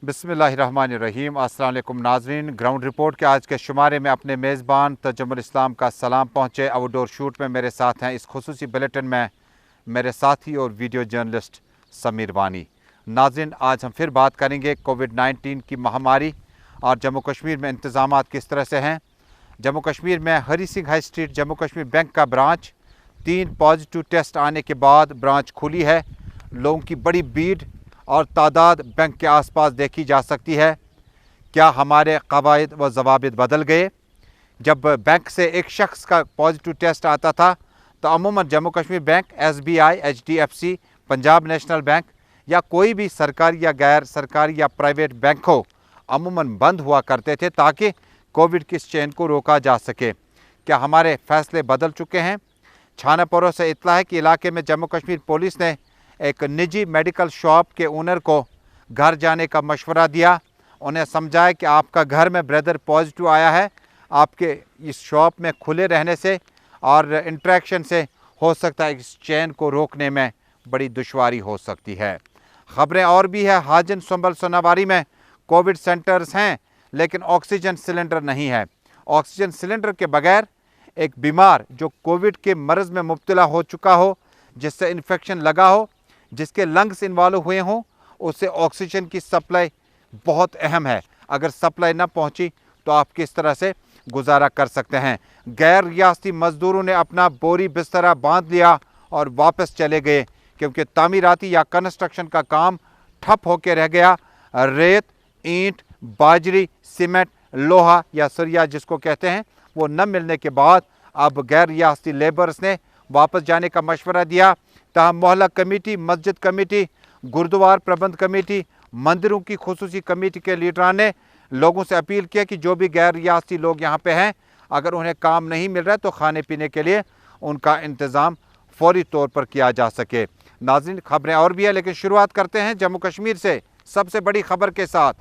बिस्मिल्लाहिर्रहमानिर्रहीम। अस्सलाम वालेकुम नाज़रीन, ग्राउंड रिपोर्ट के आज के शुमारे में अपने मेज़बान तजम्मुल इस्लाम का सलाम पहुँचे। आउटडोर शूट में मेरे साथ हैं इस खुसूसी बुलेटिन में मेरे साथी और वीडियो जर्नलिस्ट समीर वानी। नाज़रीन, आज हम फिर बात करेंगे कोविड-19 की महामारी और जम्मू कश्मीर में इंतज़ामात किस तरह से हैं। जम्मू कश्मीर में Hari Singh high street Jammu Kashmir bank का ब्रांच 3 पॉजिटिव टेस्ट आने के बाद ब्रांच खुली है। लोगों की बड़ी भीड़ और तादाद बैंक के आसपास देखी जा सकती है। क्या हमारे कवायद व ज़वाबित बदल गए? जब बैंक से एक शख्स का पॉजिटिव टेस्ट आता था तो अमूमन Jammu Kashmir bank, SBI, HDFC, Punjab national bank या कोई भी सरकारी या गैर सरकारी या प्राइवेट बैंक हो, अमूमन बंद हुआ करते थे ताकि कोविड की इस चेन को रोका जा सके। क्या हमारे फैसले बदल चुके हैं? छानापोरों से इत्तला है कि इलाके में जम्मू कश्मीर पुलिस ने एक निजी मेडिकल शॉप के ओनर को घर जाने का मशवरा दिया। उन्हें समझाया कि आपका घर में ब्रदर पॉजिटिव आया है, आपके इस शॉप में खुले रहने से और इंटरेक्शन से हो सकता है इस चेन को रोकने में बड़ी दुश्वारी हो सकती है। ख़बरें और भी है। हाजिन संबल सोनावारी में कोविड सेंटर्स हैं लेकिन ऑक्सीजन सिलेंडर नहीं है। ऑक्सीजन सिलेंडर के बगैर एक बीमार जो कोविड के मर्ज़ में मुब्तला हो चुका हो, जिससे इन्फेक्शन लगा हो, जिसके लंग्स इन्वॉल्व हुए हों, उससे ऑक्सीजन की सप्लाई बहुत अहम है। अगर सप्लाई ना पहुंची तो आप किस तरह से गुजारा कर सकते हैं। गैर रियासती मज़दूरों ने अपना बोरी बिस्तरा बांध लिया और वापस चले गए क्योंकि तामीराती या कंस्ट्रक्शन का काम ठप होकर रह गया। रेत, ईंट, बाजरी, सीमेंट, लोहा या सरिया जिसको कहते हैं, वो न मिलने के बाद अब गैर रियासती लेबर्स ने वापस जाने का मशवरा दिया। तहम मोहल्ला कमेटी, मस्जिद कमेटी, गुरुद्वार प्रबंध कमेटी, मंदिरों की खुसूसी कमेटी के लीडरान ने लोगों से अपील किया कि जो भी गैर रियासती लोग यहाँ पे हैं, अगर उन्हें काम नहीं मिल रहा है तो खाने पीने के लिए उनका इंतज़ाम फौरी तौर पर किया जा सके। नाज़रीन, खबरें और भी है लेकिन शुरुआत करते हैं जम्मू कश्मीर से सबसे बड़ी खबर के साथ।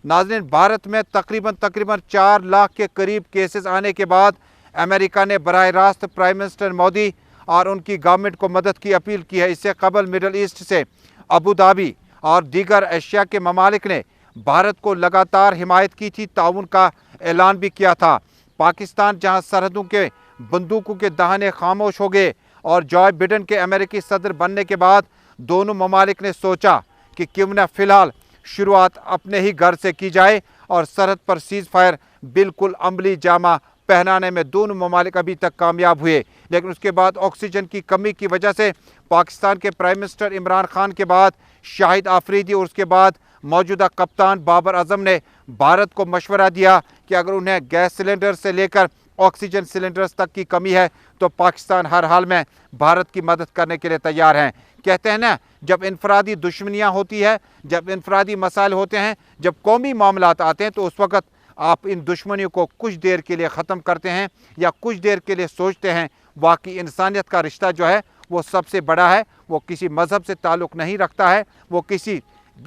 नाज़रीन, भारत में तकरीबन 4 लाख के करीब केसेस आने के बाद अमेरिका ने बराह रास्त प्राइम मिनिस्टर मोदी और उनकी गवर्नमेंट को मदद की अपील की है। इससे कबल मिडल ईस्ट से अबू धाबी और दीगर एशिया के ममालिक ने भारत को लगातार हिमायत की थी, ताउन का ऐलान भी किया था। पाकिस्तान जहां सरहदों के बंदूकों के दहाने खामोश हो गए और जॉय बिडेन के अमेरिकी सदर बनने के बाद दोनों ममालिक ने सोचा कि क्यों न फ़िलहाल शुरुआत अपने ही घर से की जाए और सरहद पर सीज़ फायर बिल्कुल अमली जामा पहनाने में दोनों ममालिक अभी तक कामयाब हुए। लेकिन उसके बाद ऑक्सीजन की कमी की वजह से पाकिस्तान के प्राइम मिनिस्टर इमरान खान के बाद शाहिद आफरीदी और उसके बाद मौजूदा कप्तान बाबर आजम ने भारत को मशवरा दिया कि अगर उन्हें गैस सिलेंडर से लेकर ऑक्सीजन सिलेंडर्स तक की कमी है तो पाकिस्तान हर हाल में भारत की मदद करने के लिए तैयार हैं। कहते हैं ना, जब इनफरादी दुश्मनियाँ होती है, जब इनफरादी मसाइल होते हैं, जब कौमी मामलात आते हैं तो उस वक़्त आप इन दुश्मनियों को कुछ देर के लिए ख़त्म करते हैं या कुछ देर के लिए सोचते हैं। वाकई इंसानियत का रिश्ता जो है वो सबसे बड़ा है। वो किसी मज़हब से ताल्लुक़ नहीं रखता है, वो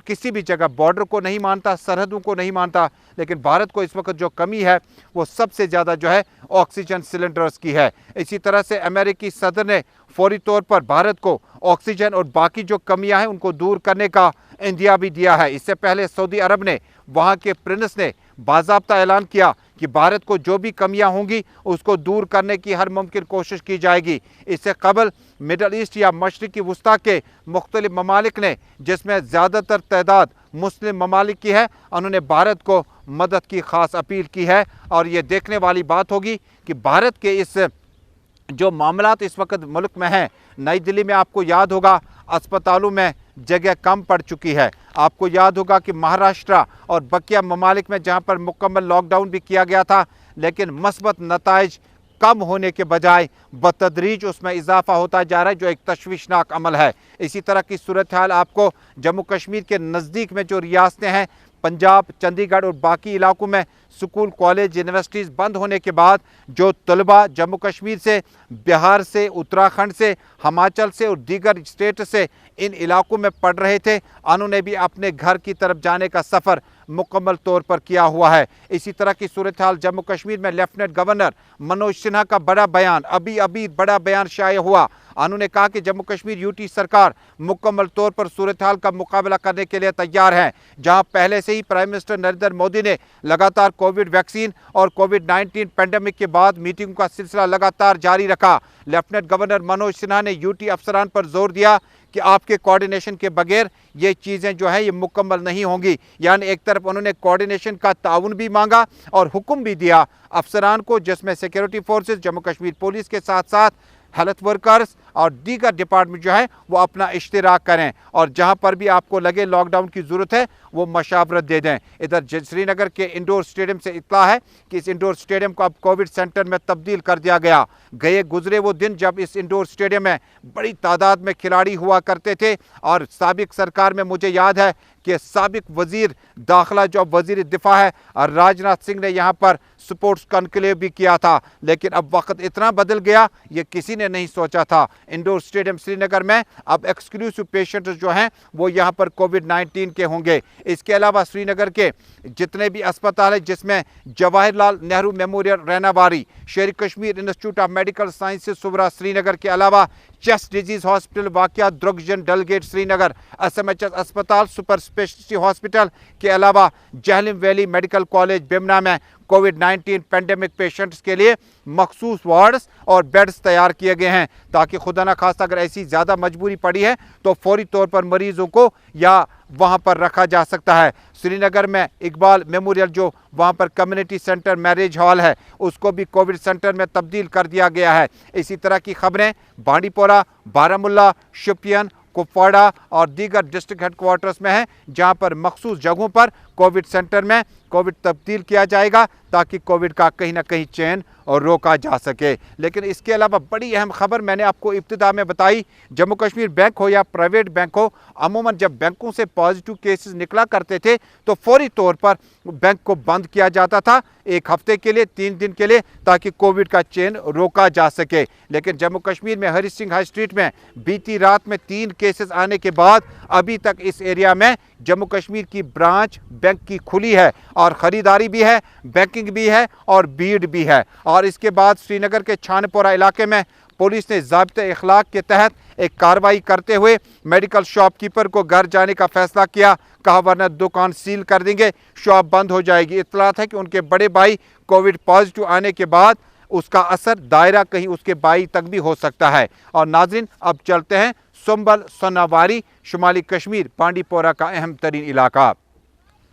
किसी भी जगह बॉर्डर को नहीं मानता, सरहदों को नहीं मानता। लेकिन भारत को इस वक्त जो कमी है वो सबसे ज़्यादा जो है ऑक्सीजन सिलेंडर्स की है। इसी तरह से अमेरिकी सदर ने फौरी तौर पर भारत को ऑक्सीजन और बाकी जो कमियां हैं उनको दूर करने का इंदिया भी दिया है। इससे पहले सऊदी अरब ने, वहाँ के प्रिंस ने बाज़ाब्ता ऐलान किया कि भारत को जो भी कमियां होंगी उसको दूर करने की हर मुमकिन कोशिश की जाएगी। इससे कबल मिडल ईस्ट या मशरिकी वस्ता के मुख्तलिफ ममालिक ने, जिसमें ज़्यादातर तादाद मुस्लिम ममालिक की है, उन्होंने भारत को मदद की ख़ास अपील की है। और ये देखने वाली बात होगी कि भारत के इस जो मामलात इस वक्त मुल्क में हैं, नई दिल्ली में आपको याद होगा अस्पतालों में जगह कम पड़ चुकी है। आपको याद होगा कि महाराष्ट्र और बकिया ममालिक में जहां पर मुकम्मल लॉकडाउन भी किया गया था, लेकिन मस्बत नताइज कम होने के बजाय बतदरीज उसमें इजाफा होता जा रहा है, जो एक तशवीशनाक अमल है। इसी तरह की सूरत हाल आपको जम्मू कश्मीर के नज़दीक में जो रियासतें हैं, पंजाब, चंडीगढ़ और बाकी इलाकों में स्कूल, कॉलेज, यूनिवर्सिटीज़ बंद होने के बाद जो तलबा जम्मू कश्मीर से, बिहार से, उत्तराखंड से, हिमाचल से और दीगर स्टेट से इन इलाकों में पढ़ रहे थे, उन्होंने भी अपने घर की तरफ जाने का सफ़र मुकम्मल तौर पर किया हुआ है। इसी तरह की सूरत हाल जम्मू कश्मीर में लेफ्टिनेंट गवर्नर मनोज सिन्हा का बड़ा बयान, अभी बड़ा बयान शाये हुआ। उन्होंने कहा कि जम्मू कश्मीर यूटी सरकार मुकम्मल तौर पर सूरत हाल का मुकाबला करने के लिए तैयार है। जहां पहले से ही प्राइम मिनिस्टर नरेंद्र मोदी ने लगातार कोविड वैक्सीन और कोविड-19 पेंडेमिक के बाद मीटिंग का सिलसिला लगातार जारी रखा। लेफ्टिनेंट गवर्नर मनोज सिन्हा ने यूटी अफसरान पर जोर दिया कि आपके कोऑर्डिनेशन के बगैर ये चीज़ें जो है ये मुकम्मल नहीं होंगी। यानी एक तरफ उन्होंने कोऑर्डिनेशन का ताउन भी मांगा और हुक्म भी दिया अफसरान को, जिसमें security forces, Jammu Kashmir police के साथ साथ हेल्थ वर्कर्स और दीगर डिपार्टमेंट जो है वो अपना इश्तिराक करें और जहां पर भी आपको लगे लॉकडाउन की ज़रूरत है वो मशावरत दे दें। इधर श्रीनगर के इंडोर स्टेडियम से इत्तला है कि इस इंडोर स्टेडियम को अब कोविड सेंटर में तब्दील कर दिया गया। गुजरे वो दिन जब इस इंडोर स्टेडियम में बड़ी तादाद में खिलाड़ी हुआ करते थे और साबिक सरकार में मुझे याद है कि साबिक वजीर दाखिला जो वजीर दिफा है और राजनाथ सिंह ने यहाँ पर स्पोर्ट्स कॉन्क्लेव भी किया था। लेकिन अब वक्त इतना बदल गया ये किसी ने नहीं सोचा था। इंडोर स्टेडियम श्रीनगर में अब एक्सक्लूसिव पेशेंट जो हैं वो यहाँ पर कोविड-19 के होंगे। इसके अलावा श्रीनगर के जितने भी अस्पताल हैं जिसमें Jawaharlal Nehru memorial Rainawari, Sher Kashmir institute of medical sciences Soura Srinagar के अलावा चेस्ट डिजीज हॉस्पिटल वाक़िया द्रुगजन डलगेट श्रीनगर, SMHS अस्पताल, सुपर स्पेशलिटी हॉस्पिटल के अलावा Jhelum valley medical college Bemina में कोविड-19 पेंडेमिक पेशेंट्स के लिए मखसूस वार्ड्स और बेड्स तैयार किए गए हैं ताकि खुदा न खास्ता अगर ऐसी ज़्यादा मजबूरी पड़ी है तो फौरी तौर पर मरीज़ों को या वहाँ पर रखा जा सकता है। श्रीनगर में इकबाल मेमोरियल जो वहाँ पर कम्युनिटी सेंटर मैरिज हॉल है उसको भी कोविड सेंटर में तब्दील कर दिया गया है। इसी तरह की खबरें बांडीपोरा, बारामुल्ला, शोपियान, कुपवाड़ा और दीगर डिस्ट्रिक्ट हेडक्वार्टर्स में है जहां पर मखसूस जगहों पर कोविड सेंटर में कोविड तब्दील किया जाएगा ताकि कोविड का कहीं ना कहीं चेन और रोका जा सके। लेकिन इसके अलावा बड़ी अहम खबर मैंने आपको इब्तिदा में बताई, जम्मू कश्मीर बैंक हो या प्राइवेट बैंक हो, अमूमन जब बैंकों से पॉजिटिव केसेस निकला करते थे तो फौरी तौर पर बैंक को बंद किया जाता था 1 हफ्ते के लिए, 3 दिन के लिए, ताकि कोविड का चेन रोका जा सके। लेकिन जम्मू कश्मीर में हरी सिंह हाई स्ट्रीट में बीती रात में 3 केसेस आने के बाद अभी तक इस एरिया में जम्मू कश्मीर की ब्रांच बैंक की खुली है और ख़रीदारी भी है, बैंकिंग भी है और भीड़ भी है। और इसके बाद श्रीनगर के छानपोरा इलाके में पुलिस ने ज़ाब्ते इखलाक के तहत एक कार्रवाई करते हुए मेडिकल शॉपकीपर को घर जाने का फैसला किया। कहा वरना दुकान सील कर देंगे, शॉप बंद हो जाएगी। इत्तलात है कि उनके बड़े भाई कोविड पॉजिटिव आने के बाद उसका असर दायरा कहीं उसके भाई तक भी हो सकता है। और नाज़रीन अब चलते हैं संबल सोनावारी, शुमाली कश्मीर, बांडीपोरा का अहम तरीन इलाका।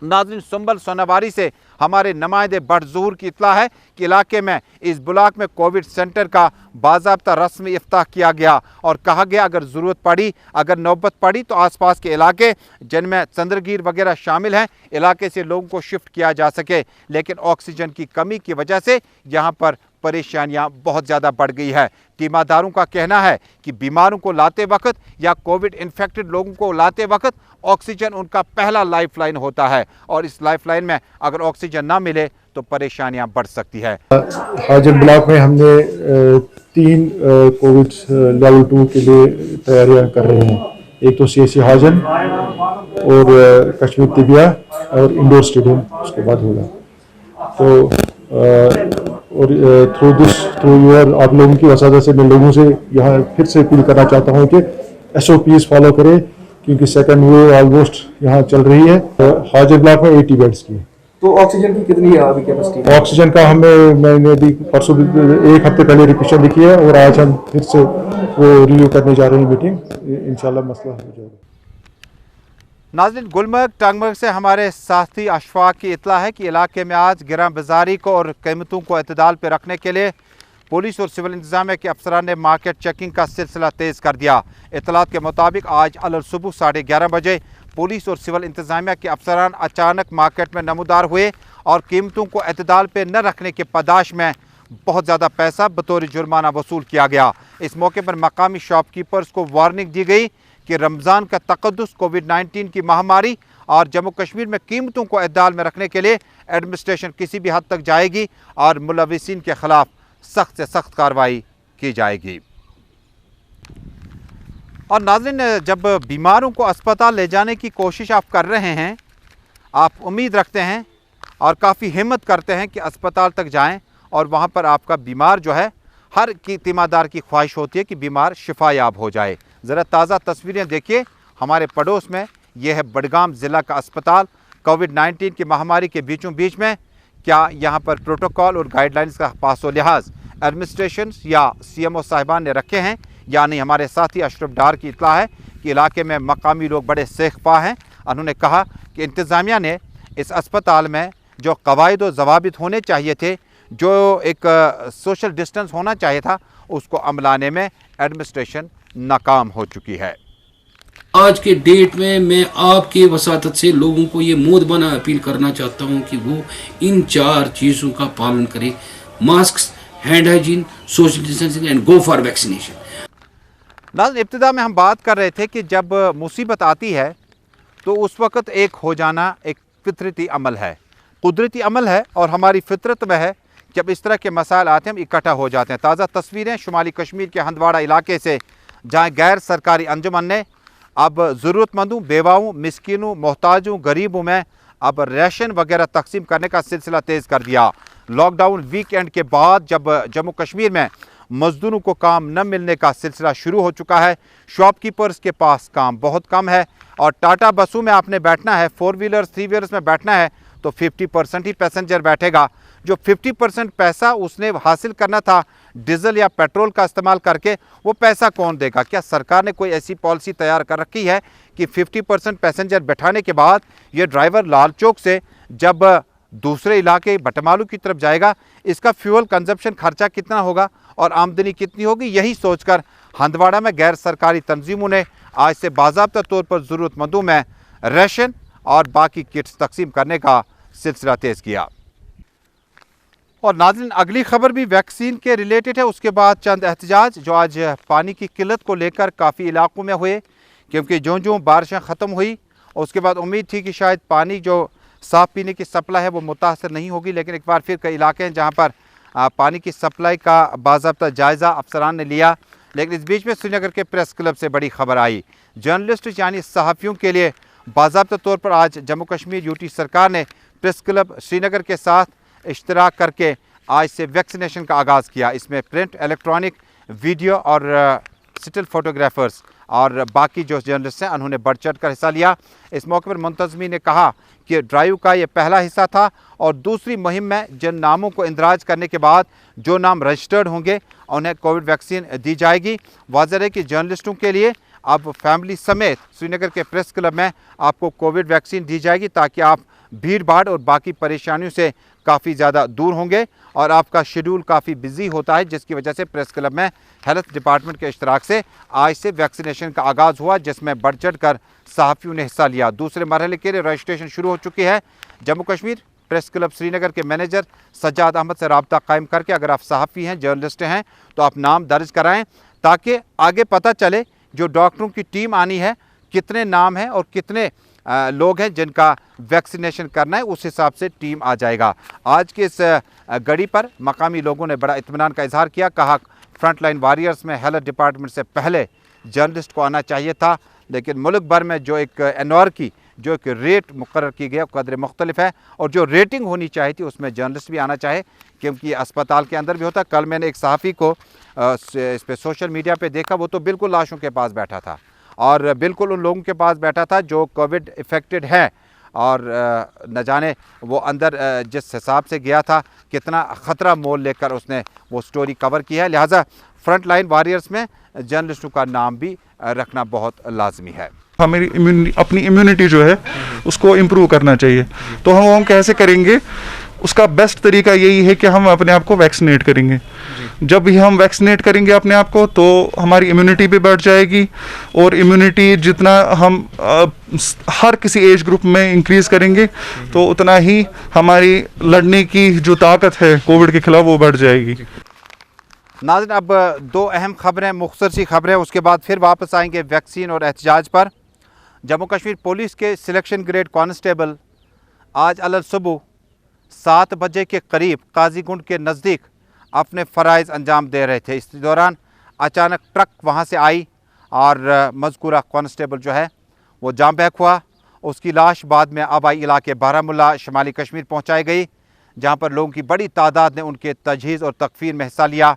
नाज़रीन संबल सोनावारी से हमारे नुमाइंदे बट ज़हूर की इत्तला है कि इलाके में इस ब्लॉक में कोविड सेंटर का बाज़ाब्ता रस्मी इफ्ताह किया गया और कहा गया अगर ज़रूरत पड़ी, अगर नौबत पड़ी तो आसपास के इलाके जिनमें चंद्रगीर वगैरह शामिल हैं इलाके से लोगों को शिफ्ट किया जा सके। लेकिन ऑक्सीजन की कमी की वजह से यहाँ पर परेशानियां बहुत ज़्यादा बढ़ गई है। तीमारदारों का कहना है कि बीमारों को लाते वक्त या कोविड इन्फेक्टेड लोगों को लाते वक्त ऑक्सीजन उनका पहला लाइफलाइन होता है और इस लाइफलाइन में अगर ऑक्सीजन ना मिले तो परेशानियां बढ़ सकती है। हाजन ब्लॉक में हमने 3 कोविड लेवल 2 के लिए तैयारियां कर रहे हैं। एक तो CSC हाजन और कश्मीर तिबिया और इंडोर स्टेडियम उसके बाद होगा। तो और थ्रू यूर आप लोगों की वजह से मैं लोगों से यहाँ फिर से अपील करना चाहता हूँ कि SOPs फॉलो करें क्योंकि सेकंड वेव ऑलमोस्ट यहाँ चल रही है। हाजर ब्लॉक में 80 बेड्स की। तो ऑक्सीजन की कितनी है अभी कैपेसिटी? ऑक्सीजन का मैंने अभी परसों 1 हफ्ते पहले रिक्वेशन लिखी है और आज हम फिर से वो रिव्यू करने जा रहे हैं मीटिंग, इंशाल्लाह मसला हो जाएगा। नाज़रीन गुलमर्ग टांगमर्ग से हमारे साथी अशफाक की इत्तला है कि इलाके में आज गिरा बाजारी को और कीमतों को एतदाल पर रखने के लिए पुलिस और सिविल इंतजामिया के अफसरान ने मार्केट चेकिंग का सिलसिला तेज़ कर दिया। इत्तलात के मुताबिक आज अलग सुबह 11:30 बजे पुलिस और सिविल इंतजामिया के अफसरान अचानक मार्केट में नमूदार हुए और कीमतों को एतदाल पर न रखने के पादाश में बहुत ज़्यादा पैसा बतौर जुर्माना वसूल किया गया। इस मौके पर मकामी शॉपकीपर्स को वार्निंग दी गई कि रमज़ान का तक़द्दुस, कोविड-19 की महामारी और जम्मू कश्मीर में कीमतों को एतदाल में रखने के लिए एडमिनिस्ट्रेशन किसी भी हद तक जाएगी और मुलविसीन के ख़िलाफ़ सख्त से सख्त कार्रवाई की जाएगी। और नाज़रीन जब बीमारों को अस्पताल ले जाने की कोशिश आप कर रहे हैं, आप उम्मीद रखते हैं और काफ़ी हिम्मत करते हैं कि अस्पताल तक जाएं और वहाँ पर आपका बीमार जो है हर की तीमारदार की ख्वाहिश होती है कि बीमार शिफायाब हो जाए। ज़रा ताज़ा तस्वीरें देखिए हमारे पड़ोस में, यह है बडगाम ज़िला का अस्पताल। कोविड-19 की महामारी के बीचों बीच में क्या यहाँ पर प्रोटोकॉल और गाइडलाइंस का पासो लिहाज एडमिनिस्ट्रेशन या CMO साहिबान ने रखे हैं या नहीं। हमारे साथी अशरफ डार की इत्तला है कि इलाके में मकामी लोग बड़े सेखपा हैं। उन्होंने कहा कि इंतज़ामिया ने इस अस्पताल में जो कवायद व ज़वाबित होने चाहिए थे, जो एक सोशल डिस्टेंस होना चाहिए था, उसको अमलाने में एडमिनिस्ट्रेशन नाकाम हो चुकी है। आज के डेट में मैं आपके वसातत से लोगों को ये मोदबाना अपील करना चाहता हूँ कि वो इन 4 चीज़ों का पालन करें: mask, hand hygiene, social distancing and go for vaccination. नाज़रीन, इब्तिदा में हम बात कर रहे थे कि जब मुसीबत आती है तो उस वक़्त एक हो जाना एक फितरती अमल है, कुदरती अमल है, और हमारी फितरत में है जब इस तरह के मसाइल आते हैं हम इकट्ठा हो जाते हैं। ताज़ा तस्वीरें शुमाली कश्मीर के हंदवाड़ा इलाके से, जहाँ गैर सरकारी अंजुमन ने अब ज़रूरतमंदों, बेवाओं, मिस्किनों, मोहताजों, गरीबों में अब राशन वगैरह तकसीम करने का सिलसिला तेज़ कर दिया। लॉकडाउन वीकेंड के बाद जब जम्मू कश्मीर में मज़दूरों को काम न मिलने का सिलसिला शुरू हो चुका है, शॉपकीपर्स के पास काम बहुत कम है, और टाटा बसों में आपने बैठना है, 4 व्हीलर्स 3 व्हीलर्स में बैठना है तो 50% ही पैसेंजर बैठेगा। जो 50% पैसा उसने हासिल करना था डीजल या पेट्रोल का इस्तेमाल करके, वो पैसा कौन देगा? क्या सरकार ने कोई ऐसी पॉलिसी तैयार कर रखी है कि 50% पैसेंजर बैठाने के बाद ये ड्राइवर लाल चौक से जब दूसरे इलाके बटमालू की तरफ जाएगा, इसका फ्यूल कंजप्शन खर्चा कितना होगा और आमदनी कितनी होगी? यही सोचकर हंदवाड़ा में गैर सरकारी तंजीमों ने आज से बाज़ाब्ता तौर पर ज़रूरतमंदों में राशन और बाकी किट्स तकसीम करने का सिलसिला तेज़ किया। और नाज़रीन, अगली खबर भी वैक्सीन के रिलेटेड है। उसके बाद चंद एहतजाज जो आज पानी की किल्लत को लेकर काफ़ी इलाकों में हुए, क्योंकि जो बारिशें ख़त्म हुई उसके बाद उम्मीद थी कि शायद पानी जो साफ़ पीने की सप्लाई है वो मुतासर नहीं होगी, लेकिन एक बार फिर कई इलाके हैं जहाँ पर पानी की सप्लाई का बाज़ाब्ता जायज़ा अफसरान ने लिया। लेकिन इस बीच में श्रीनगर के प्रेस क्लब से बड़ी खबर आई। जर्नलिस्ट यानी सहाफ़ियों के लिए बाज़ाब्ता तौर पर आज जम्मू कश्मीर यूटी सरकार ने प्रेस क्लब श्रीनगर के साथ इश्तराक करके आज से वैक्सीनेशन का आगाज़ किया। इसमें प्रिंट, इलेक्ट्रॉनिक, वीडियो और स्टिल फ़ोटोग्राफ़र्स और बाकी जो जर्नलिस्ट हैं उन्होंने बढ़ चढ़ कर हिस्सा लिया। इस मौके पर मुंतज़मी ने कहा कि ड्राइव का ये पहला हिस्सा था और दूसरी मुहिम में जिन नामों को इंदराज करने के बाद जो नाम रजिस्टर्ड होंगे उन्हें कोविड वैक्सीन दी जाएगी। वाज़ेह है कि जर्नलिस्टों के लिए अब फैमिली समेत श्रीनगर के प्रेस क्लब में आपको कोविड वैक्सीन दी जाएगी, ताकि आप भीड़ भाड़ और बाकी परेशानियों से काफ़ी ज़्यादा दूर होंगे। और आपका शेड्यूल काफ़ी बिजी होता है, जिसकी वजह से प्रेस क्लब में हेल्थ डिपार्टमेंट के इश्तराक से आज से वैक्सीनेशन का आगाज़ हुआ, जिसमें बढ़ चढ़ कर सहाफ़ियों ने हिस्सा लिया। दूसरे मरहले के लिए रजिस्ट्रेशन शुरू हो चुकी है। जम्मू कश्मीर प्रेस क्लब श्रीनगर के मैनेजर सज्जाद अहमद से रब्ता कायम करके अगर आप सहाफ़ी हैं, जर्नलिस्ट हैं, तो आप नाम दर्ज कराएँ, ताकि आगे पता चले जो डॉक्टरों की टीम आनी है कितने नाम हैं और कितने लोग हैं जिनका वैक्सीनेशन करना है, उस हिसाब से टीम आ जाएगा। आज के इस घड़ी पर मकामी लोगों ने बड़ा इत्मीनान का इजहार किया। कहा फ्रंट लाइन वॉरियर्स में हेल्थ डिपार्टमेंट से पहले जर्नलिस्ट को आना चाहिए था, लेकिन मुल्क भर में जो एक एनओआर की जो एक रेट मुकर्रर की गई कदर मुख्तलिफ है, और जो रेटिंग होनी चाहिए थी उसमें जर्नलिस्ट भी आना चाहे, क्योंकि अस्पताल के अंदर भी होता। कल मैंने एक सहाफ़ी को इस पे सोशल मीडिया पे देखा, वो तो बिल्कुल लाशों के पास बैठा था और बिल्कुल उन लोगों के पास बैठा था जो कोविड इफ़ेक्टेड है, और न जाने वो अंदर जिस हिसाब से गया था कितना ख़तरा मोल लेकर उसने वो स्टोरी कवर की है। लिहाजा फ्रंट लाइन वॉरियर्स में जर्नलिस्टों का नाम भी रखना बहुत लाजमी है। हमें अपनी इम्यूनिटी जो है उसको इम्प्रूव करना चाहिए, तो हम कैसे करेंगे? उसका बेस्ट तरीका यही है कि हम अपने आप को वैक्सीनेट करेंगे। जब भी हम वैक्सीनेट करेंगे अपने आप को, तो हमारी इम्यूनिटी भी बढ़ जाएगी, और इम्यूनिटी जितना हम हर किसी एज ग्रुप में इंक्रीज करेंगे तो उतना ही हमारी लड़ने की जो ताकत है कोविड के खिलाफ वो बढ़ जाएगी। नाज़रीन, अब 2 अहम खबरें, मुख्तसर सी खबरें, उसके बाद फिर वापस आएंगे वैक्सीन और एहतजाज पर। जम्मू कश्मीर पुलिस के सिलेक्शन ग्रेड कांस्टेबल आज अलग सुबह 7 बजे के करीब काजीगुंड के नज़दीक अपने फ़राइज़ अंजाम दे रहे थे। इस दौरान अचानक ट्रक वहां से आई और मज़कूरा कांस्टेबल जो है वो जाम बहक हुआ। उसकी लाश बाद में आबाई इलाके बारामुल्ला शुमाली कश्मीर पहुंचाई गई, जहां पर लोगों की बड़ी तादाद ने उनके तजहीज़ और तकफ़ीन में हिस्सा लिया।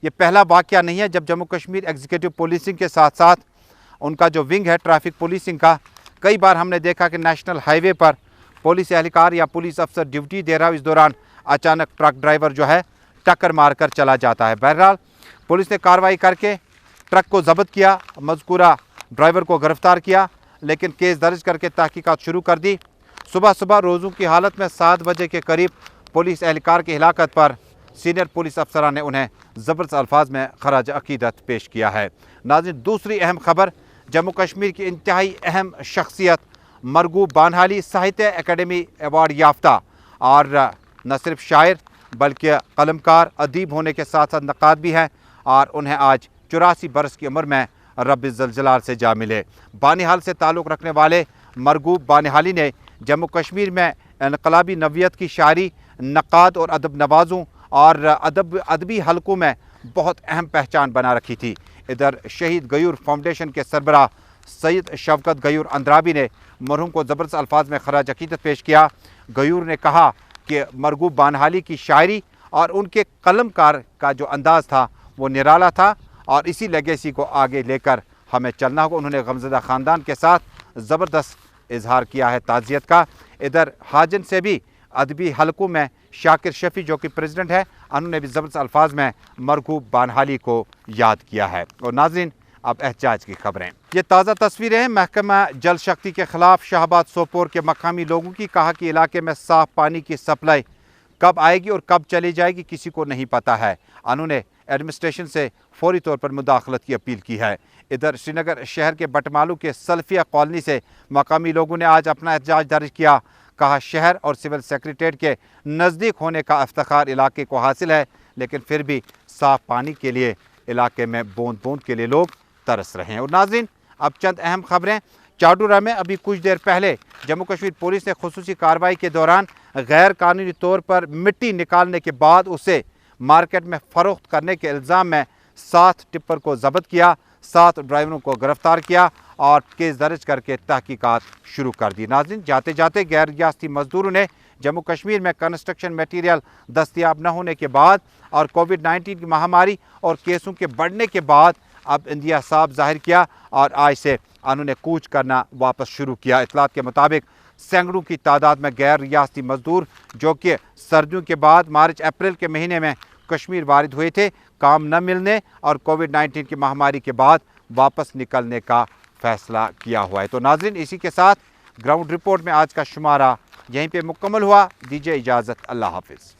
یہ پہلا واقعہ نہیں ہے جب جموں کشمیر ایگزیکٹو پولیسنگ کے ساتھ ساتھ ان کا جو ونگ ہے ٹریفک پولیسنگ کا، کئی بار ہم نے دیکھا کہ نیشنل ہائی وے پر پولیس اہلکار یا پولیس افسر ڈیوٹی دے رہا ہو، اس دوران اچانک ٹرک ڈرائیور جو ہے ٹکر مار کر چلا جاتا ہے۔ بہرحال پولیس نے کارروائی کر کے ٹرک کو ضبط کیا، مذکورہ ڈرائیور کو گرفتار کیا، لیکن کیس درج کر کے تحقیقات شروع کر دی۔ صبح روزوں کی حالت میں 7 بجے کے قریب پولیس اہلکار کی ہلاکت پر سینئر پولیس افسران نے انہیں زبردست الفاظ میں خراج عقیدت پیش کیا ہے۔ ناظرین، دوسری اہم خبر، جموں کشمیر کی انتہائی اہم شخصیت مرغوب بانہالی ساہتیہ اکیڈمی ایوارڈ یافتہ اور نہ صرف شاعر بلکہ قلمکار، ادیب ہونے کے ساتھ ساتھ نقاد بھی ہیں، اور انہیں آج 84 برس کی عمر میں رب ذوالجلال سے جا ملے۔ بانہال سے تعلق رکھنے والے مرغوب بانہالی نے جموں کشمیر میں انقلابی نوعیت کی شاعری، نقاد اور ادب نوازوں اور ادبی حلقوں میں بہت اہم پہچان بنا رکھی تھی۔ ادھر شہید غیور فاؤنڈیشن کے سربراہ سید شوکت غیور اندرابی نے مرحوم کو زبردست الفاظ میں خراج عقیدت پیش کیا۔ غیور نے کہا کہ مرغوب بانہالی کی شاعری اور ان کے قلم کار کا جو انداز تھا وہ نرالا تھا، اور اسی لیگیسی کو آگے لے کر ہمیں چلنا ہوگا۔ انہوں نے غمزدہ خاندان کے ساتھ زبردست اظہار کیا ہے تعزیت کا۔ ادھر حاجن سے بھی ادبی حلقوں میں شاکر شفیع جو کہ پریزیڈنٹ ہے، انہوں نے بھی زبردست الفاظ میں مرغوب بانہالی کو یاد کیا ہے۔ اور ناظرین، اب احتجاج کی خبریں۔ یہ تازہ تصویریں ہیں محکمہ جل شکتی کے خلاف شاہباد سوپور کے مقامی لوگوں کی۔ کہا کہ علاقے میں صاف پانی کی سپلائی کب آئے گی اور کب چلی جائے گی کسی کو نہیں پتہ ہے۔ انہوں نے ایڈمنسٹریشن سے فوری طور پر مداخلت کی اپیل کی ہے۔ ادھر سری نگر شہر کے بٹمالو کے سلفیہ کالونی سے مقامی لوگوں نے آج اپنا احتجاج درج کیا۔ کہا شہر اور سول سیکریٹریٹ کے نزدیک ہونے کا افتخار علاقے کو حاصل ہے، لیکن پھر بھی صاف پانی کے لیے علاقے میں بوند بوند کے لیے لوگ ترس رہے ہیں۔ اور ناظرین، اب چند اہم خبریں۔ چاڈورہ میں ابھی کچھ دیر پہلے جموں کشمیر پولیس نے خصوصی کارروائی کے دوران غیر قانونی طور پر مٹی نکالنے کے بعد اسے مارکیٹ میں فروخت کرنے کے الزام میں 7 ٹپر کو ضبط کیا، 7 ڈرائیوروں کو گرفتار کیا اور کیس درج کر کے تحقیقات شروع کر دی۔ ناظرین، جاتے جاتے غیر ریاستی مزدوروں نے جموں کشمیر میں کنسٹرکشن میٹیریل دستیاب نہ ہونے کے بعد اور کووڈ-19 کی مہاماری اور کیسوں کے بڑھنے کے بعد اب اندیہ صاحب ظاہر کیا، اور آج سے انہوں نے کوچ کرنا واپس شروع کیا۔ اطلاعات کے مطابق سینکڑوں کی تعداد میں غیر ریاستی مزدور جو کہ سردیوں کے بعد مارچ اپریل کے مہینے میں کشمیر وارد ہوئے تھے، کام نہ ملنے اور کووڈ-19 کی مہاماری کے بعد واپس نکلنے کا فیصلہ کیا ہوا ہے۔ تو ناظرین، اسی کے ساتھ گراؤنڈ رپورٹ میں آج کا شمارہ یہیں پہ مکمل ہوا۔ دیجیے اجازت، اللہ حافظ۔